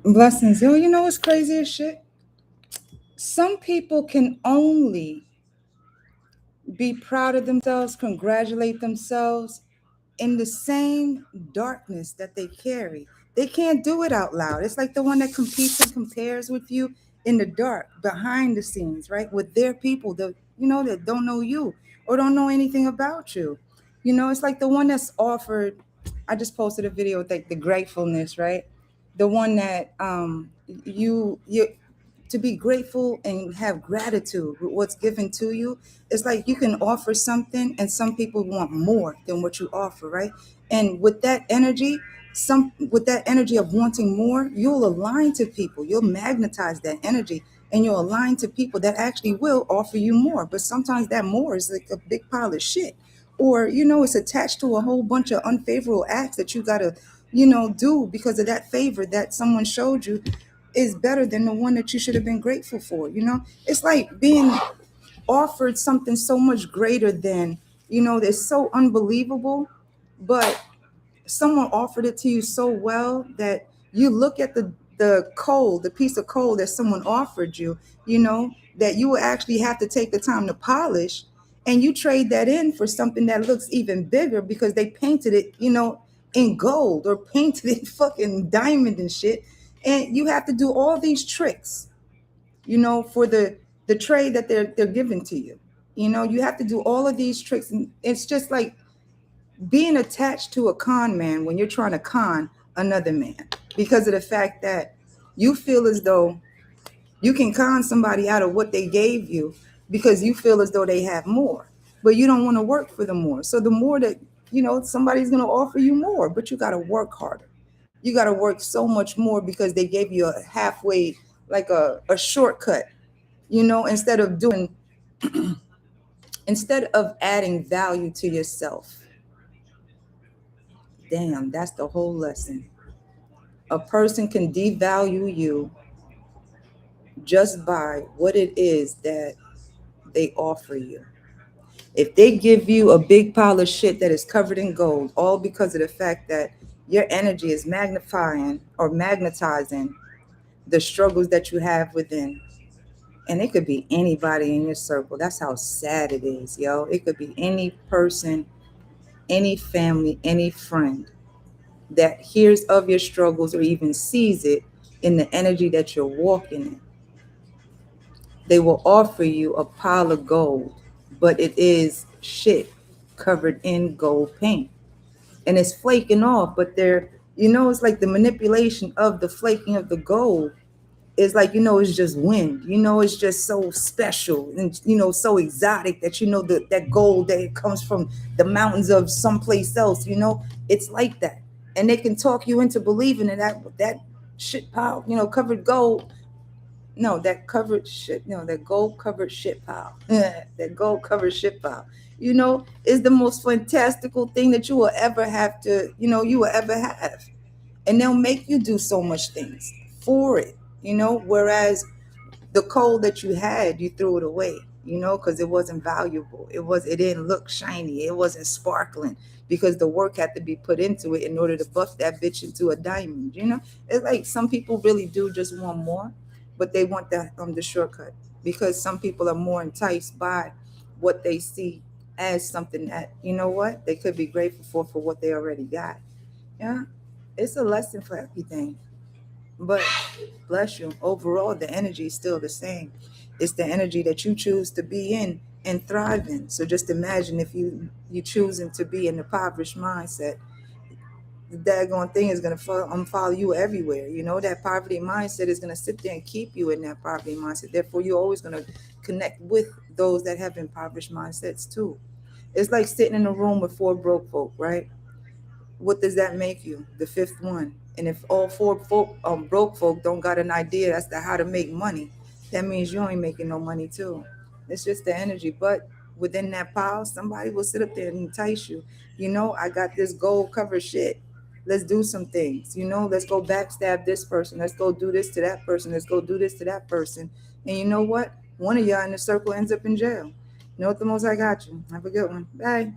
Blessings. Yo, you know what's crazy as shit? Some people can only be proud of themselves, congratulate themselves in the same darkness that they carry. They can't do it out loud. It's like the one that competes and compares with you in the dark, behind the scenes, right? With their people that that don't know you or don't know anything about you. It's like the one that's offered. I just posted a video with like the gratefulness, right? The one that you to be grateful and have gratitude with what's given to you. It's like you can offer something and some people want more than what you offer, right? And with that energy, with that energy of wanting more, you'll align to people, you'll magnetize that energy, and you'll align to people that actually will offer you more. But sometimes that more is like a big pile of shit, or it's attached to a whole bunch of unfavorable acts that you gotta do because of that favor that someone showed you is better than the one that you should have been grateful for. It's like being offered something so much greater than, that's so unbelievable, but someone offered it to you so well that you look at the piece of coal that someone offered you, that you will actually have to take the time to polish, and you trade that in for something that looks even bigger because they painted it, in gold or painted it fucking diamond and shit. And you have to do all these tricks, for the trade that they're giving to you. You have to do all of these tricks, and it's just like being attached to a con man when you're trying to con another man, because of the fact that you feel as though you can con somebody out of what they gave you because you feel as though they have more, but you don't want to work for the more. So the more that, somebody's going to offer you more, but you got to work harder. You got to work so much more because they gave you a halfway, like a shortcut, instead of doing, instead of adding value to yourself. Damn, that's the whole lesson. A person can devalue you just by what it is that they offer you. If they give you a big pile of shit that is covered in gold, all because of the fact that your energy is magnifying or magnetizing the struggles that you have within. And it could be anybody in your circle. That's how sad it is, yo. It could be any person, any family, any friend that hears of your struggles or even sees it in the energy that you're walking in. They will offer you a pile of gold, but it is shit covered in gold paint. And it's flaking off, but it's like the manipulation of the flaking of the gold is like, it's just wind. It's just so special and, so exotic that, that gold that it comes from the mountains of someplace else, it's like that. And they can talk you into believing in that shit pile, covered gold. No, that covered shit. No, that gold covered shit pile. That gold covered shit pile. Is the most fantastical thing that you will ever have to, you will ever have. And they'll make you do so much things for it, whereas the coal that you had, you threw it away, because it wasn't valuable. It didn't look shiny. It wasn't sparkling because the work had to be put into it in order to buff that bitch into a diamond. It's like some people really do just want more, but they want the shortcut because some people are more enticed by what they see as something that, what, they could be grateful for what they already got. Yeah, it's a lesson for everything. But bless you, overall, the energy is still the same. It's the energy that you choose to be in and thrive in. So just imagine if you choosing to be in the impoverished mindset, the daggone thing is going to follow you everywhere. That poverty mindset is going to sit there and keep you in that poverty mindset. Therefore, you're always going to connect with those that have impoverished mindsets too. It's like sitting in a room with four broke folk, right? What does that make you? The fifth one. And if all four folk, broke folk don't got an idea as to how to make money, that means you ain't making no money too. It's just the energy. But within that pile, somebody will sit up there and entice you. I got this gold cover shit. Let's do some things. Let's go backstab this person. Let's go do this to that person. Let's go do this to that person. And you know what? One of y'all in the circle ends up in jail. You know what, the most I got you. Have a good one. Bye.